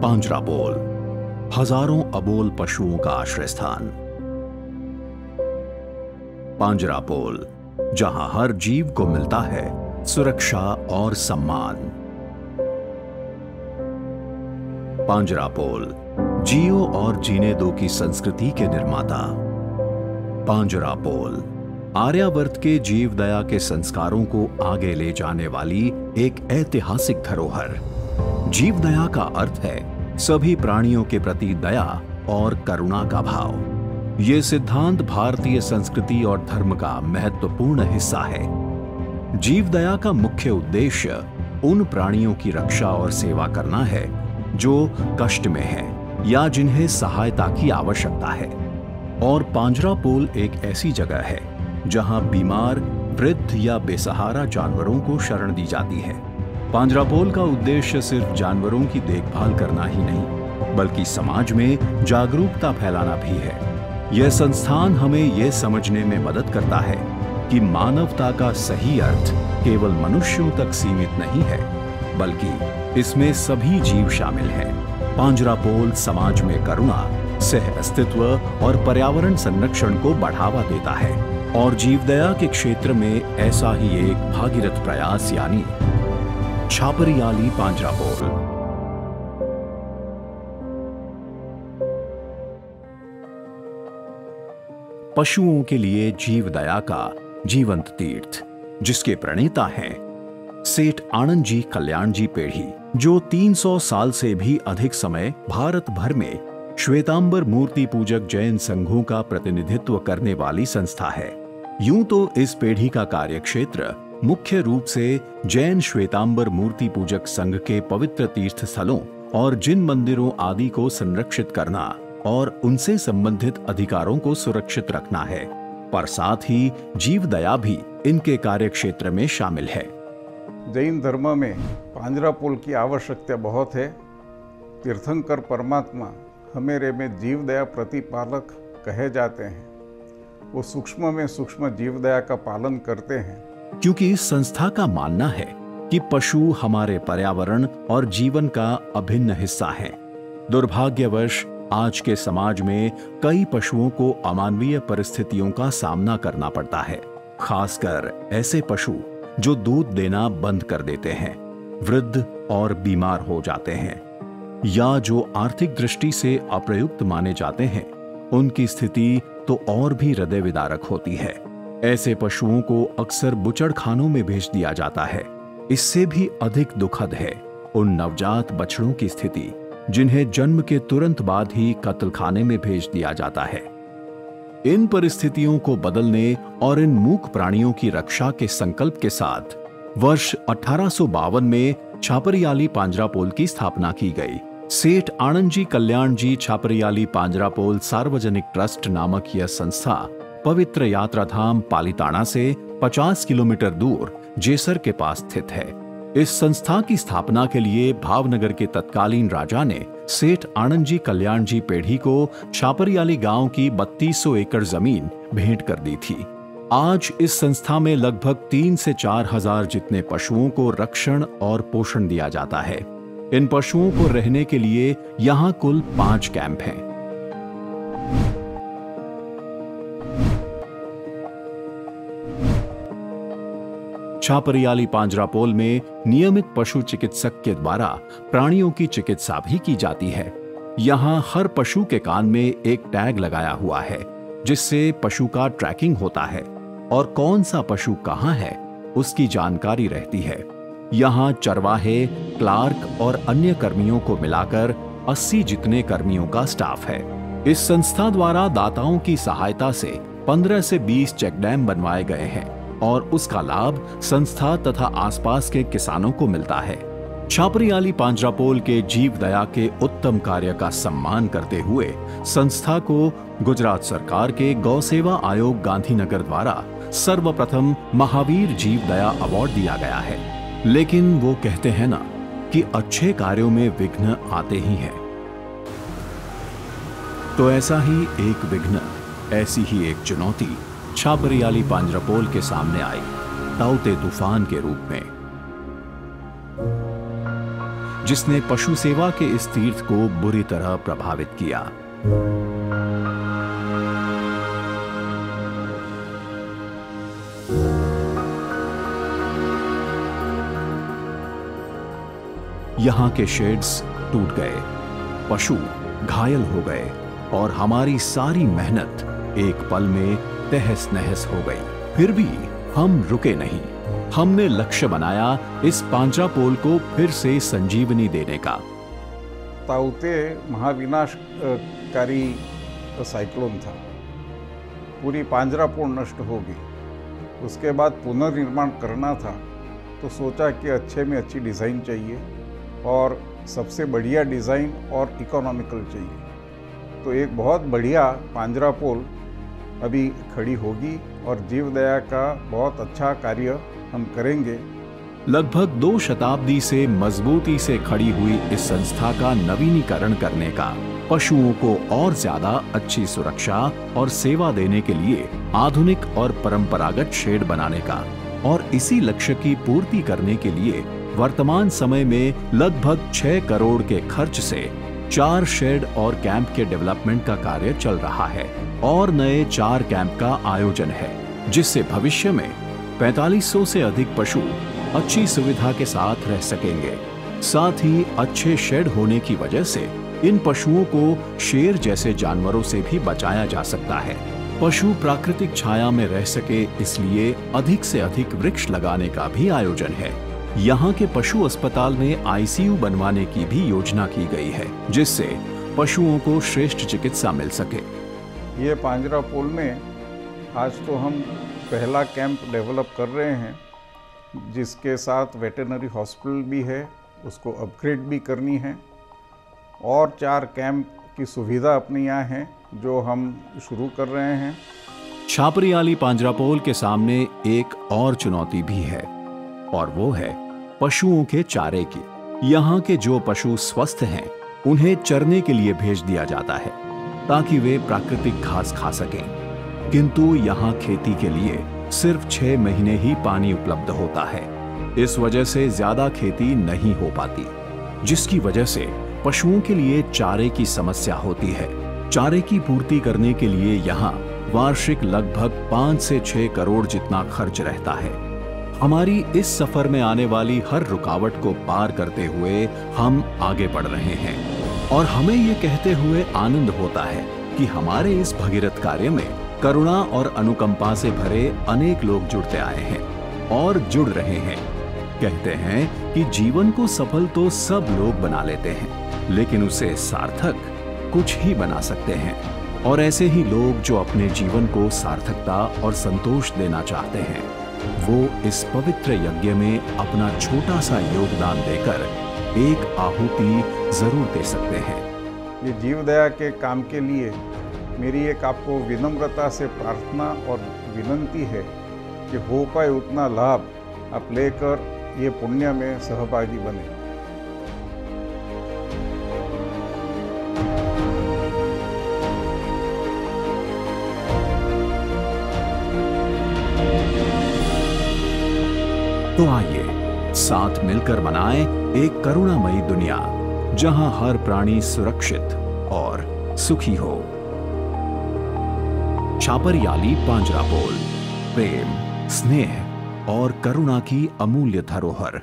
पांजरापोल, हजारों अबोल पशुओं का आश्रय स्थान। पांजरापोल, जहां हर जीव को मिलता है सुरक्षा और सम्मान। पांजरापोल, जियो और जीने दो की संस्कृति के निर्माता। पांजरापोल, आर्यावर्त के जीवदया के संस्कारों को आगे ले जाने वाली एक ऐतिहासिक धरोहर। जीवदया का अर्थ है सभी प्राणियों के प्रति दया और करुणा का भाव। ये सिद्धांत भारतीय संस्कृति और धर्म का महत्वपूर्ण हिस्सा है। जीवदया का मुख्य उद्देश्य उन प्राणियों की रक्षा और सेवा करना है जो कष्ट में हैं या जिन्हें सहायता की आवश्यकता है। और पांजरापोल एक ऐसी जगह है जहां बीमार, वृद्ध या बेसहारा जानवरों को शरण दी जाती है। पांजरापोल का उद्देश्य सिर्फ जानवरों की देखभाल करना ही नहीं, बल्कि समाज में जागरूकता फैलाना भी है। यह संस्थान हमें यह समझने में मदद करता है कि मानवता का सही अर्थ केवल मनुष्यों तक सीमित नहीं है, बल्कि इसमें सभी जीव शामिल हैं। पांजरापोल समाज में करुणा, सह अस्तित्व और पर्यावरण संरक्षण को बढ़ावा देता है। और जीवदया के क्षेत्र में ऐसा ही एक भागीरथ प्रयास यानी छापरियाली पांजरापोल। पशुओं के लिए जीवदया का जीवंत तीर्थ, जिसके प्रणेता हैं सेठ आनंद जी कल्याण जी पेढ़ी, जो 300 साल से भी अधिक समय भारत भर में श्वेतांबर मूर्ति पूजक जैन संघों का प्रतिनिधित्व करने वाली संस्था है। यूं तो इस पेढ़ी का कार्यक्षेत्र मुख्य रूप से जैन श्वेतांबर मूर्ति पूजक संघ के पवित्र तीर्थ स्थलों और जिन मंदिरों आदि को संरक्षित करना और उनसे संबंधित अधिकारों को सुरक्षित रखना है, पर साथ ही जीवदया भी इनके कार्यक्षेत्र में शामिल है। जैन धर्म में पांजरापोल की आवश्यकता बहुत है। तीर्थंकर परमात्मा हमेरे में जीवदया प्रतिपालक कहे जाते हैं। वो सूक्ष्म में सूक्ष्म जीवदया का पालन करते हैं। क्योंकि इस संस्था का मानना है कि पशु हमारे पर्यावरण और जीवन का अभिन्न हिस्सा हैं। दुर्भाग्यवश आज के समाज में कई पशुओं को अमानवीय परिस्थितियों का सामना करना पड़ता है, खासकर ऐसे पशु जो दूध देना बंद कर देते हैं, वृद्ध और बीमार हो जाते हैं, या जो आर्थिक दृष्टि से अप्रयुक्त माने जाते हैं। उनकी स्थिति तो और भी हृदय विदारक होती है। ऐसे पशुओं को अक्सर बुचड़खानों में भेज दिया जाता है। इससे भी अधिक दुखद है उन नवजात बछड़ों की स्थिति जिन्हें जन्म के तुरंत बाद ही कत्लखाने में भेज दिया जाता है। इन परिस्थितियों को बदलने और इन मूक प्राणियों की रक्षा के संकल्प के साथ वर्ष 1852 में छापरियाली पांजरापोल की स्थापना की गई। सेठ आनंद जी कल्याण जी छापरियाली पांजरापोल सार्वजनिक ट्रस्ट नामक यह संस्था पवित्र यात्राधाम पालिताना से 50 किलोमीटर दूर जेसर के पास स्थित है। इस संस्था की स्थापना के लिए भावनगर के तत्कालीन राजा ने सेठ आनंद जी कल्याण जी पेढ़ी को छापरियाली गांव की 3200 एकड़ जमीन भेंट कर दी थी। आज इस संस्था में लगभग 3 से 4 हजार जितने पशुओं को रक्षण और पोषण दिया जाता है। इन पशुओं को रहने के लिए यहाँ कुल 5 कैंप हैं। छापरियाली पांजरापोल में नियमित पशु चिकित्सक के द्वारा प्राणियों की चिकित्सा भी की जाती है। यहाँ हर पशु के कान में एक टैग लगाया हुआ है, जिससे पशु का ट्रैकिंग होता है और कौन सा पशु कहाँ है उसकी जानकारी रहती है। यहाँ चरवाहे, क्लार्क और अन्य कर्मियों को मिलाकर 80 जितने कर्मियों का स्टाफ है। इस संस्था द्वारा दाताओं की सहायता से 15 से 20 चेक डैम बनवाए गए हैं और उसका लाभ संस्था तथा आसपास के किसानों को मिलता है। छापरियाली पांजरापोल के जीवदया के उत्तम कार्य का सम्मान करते हुए संस्था को गुजरात सरकार के गौ सेवा आयोग गांधीनगर द्वारा सर्वप्रथम महावीर जीवदया अवार्ड दिया गया है। लेकिन वो कहते हैं ना कि अच्छे कार्यों में विघ्न आते ही हैं। तो ऐसा ही एक विघ्न, ऐसी ही एक चुनौती छापरियाली पांजरापोल के सामने आई, ताउते तूफान के रूप में। जिसने पशु सेवा के इस तीर्थ को बुरी तरह प्रभावित किया। यहां के शेड्स टूट गए, पशु घायल हो गए और हमारी सारी मेहनत एक पल में तहस नहस हो गई। फिर भी हम रुके नहीं। हमने लक्ष्य बनाया इस पांजरापोल को फिर से संजीवनी देने का। ताउते महाविनाशकारी साइक्लोन था, पूरी पांजरापोल नष्ट हो गई। उसके बाद पुनर्निर्माण करना था तो सोचा कि अच्छे में अच्छी डिज़ाइन चाहिए और सबसे बढ़िया डिज़ाइन और इकोनॉमिकल चाहिए। तो एक बहुत बढ़िया पांजरापोल अभी खड़ी होगी और जीवदया का बहुत अच्छा कार्य हम करेंगे। लगभग 2 शताब्दी से मजबूती से खड़ी हुई इस संस्था का नवीनीकरण करने का, पशुओं को और ज्यादा अच्छी सुरक्षा और सेवा देने के लिए आधुनिक और परंपरागत शेड बनाने का और इसी लक्ष्य की पूर्ति करने के लिए वर्तमान समय में लगभग 6 करोड़ के खर्च से 4 शेड और कैंप के डेवलपमेंट का कार्य चल रहा है और नए 4 कैंप का आयोजन है, जिससे भविष्य में 4500 से अधिक पशु अच्छी सुविधा के साथ रह सकेंगे। साथ ही अच्छे शेड होने की वजह से इन पशुओं को शेर जैसे जानवरों से भी बचाया जा सकता है। पशु प्राकृतिक छाया में रह सके, इसलिए अधिक से अधिक वृक्ष लगाने का भी आयोजन है। यहाँ के पशु अस्पताल में आईसीयू बनवाने की भी योजना की गई है, जिससे पशुओं को श्रेष्ठ चिकित्सा मिल सके। ये पांजरापोल में आज तो हम पहला कैंप डेवलप कर रहे हैं, जिसके साथ वेटरनरी हॉस्पिटल भी है, उसको अपग्रेड भी करनी है और 4 कैंप की सुविधा अपने यहाँ है जो हम शुरू कर रहे हैं। छापरियाली पांजरापोल के सामने एक और चुनौती भी है और वो है पशुओं के चारे की। यहाँ के जो पशु स्वस्थ हैं, उन्हें चरने के लिए भेज दिया जाता है ताकि वे प्राकृतिक घास खा सकें, किंतु यहाँ खेती के लिए सिर्फ 6 महीने ही पानी उपलब्ध होता है। इस वजह से ज्यादा खेती नहीं हो पाती, जिसकी वजह से पशुओं के लिए चारे की समस्या होती है। चारे की पूर्ति करने के लिए यहाँ वार्षिक लगभग 5 से 6 करोड़ जितना खर्च रहता है। हमारी इस सफर में आने वाली हर रुकावट को पार करते हुए हम आगे बढ़ रहे हैं और हमें ये कहते हुए आनंद होता है कि हमारे इस भगीरथ कार्य में करुणा और अनुकंपा से भरे अनेक लोग जुड़ते आए हैं और जुड़ रहे हैं। कहते हैं कि जीवन को सफल तो सब लोग बना लेते हैं, लेकिन उसे सार्थक कुछ ही बना सकते हैं। और ऐसे ही लोग जो अपने जीवन को सार्थकता और संतोष देना चाहते हैं, वो इस पवित्र यज्ञ में अपना छोटा सा योगदान देकर एक आहुति जरूर दे सकते हैं। ये जीवदया के काम के लिए मेरी एक आपको विनम्रता से प्रार्थना और विनंती है कि हो पाए उतना लाभ आप लेकर ये पुण्य में सहभागी बने। तो आइए साथ मिलकर बनाएं एक करुणामयी दुनिया, जहां हर प्राणी सुरक्षित और सुखी हो। छापरियाली पांजरापोल, प्रेम, स्नेह और करुणा की अमूल्य धरोहर।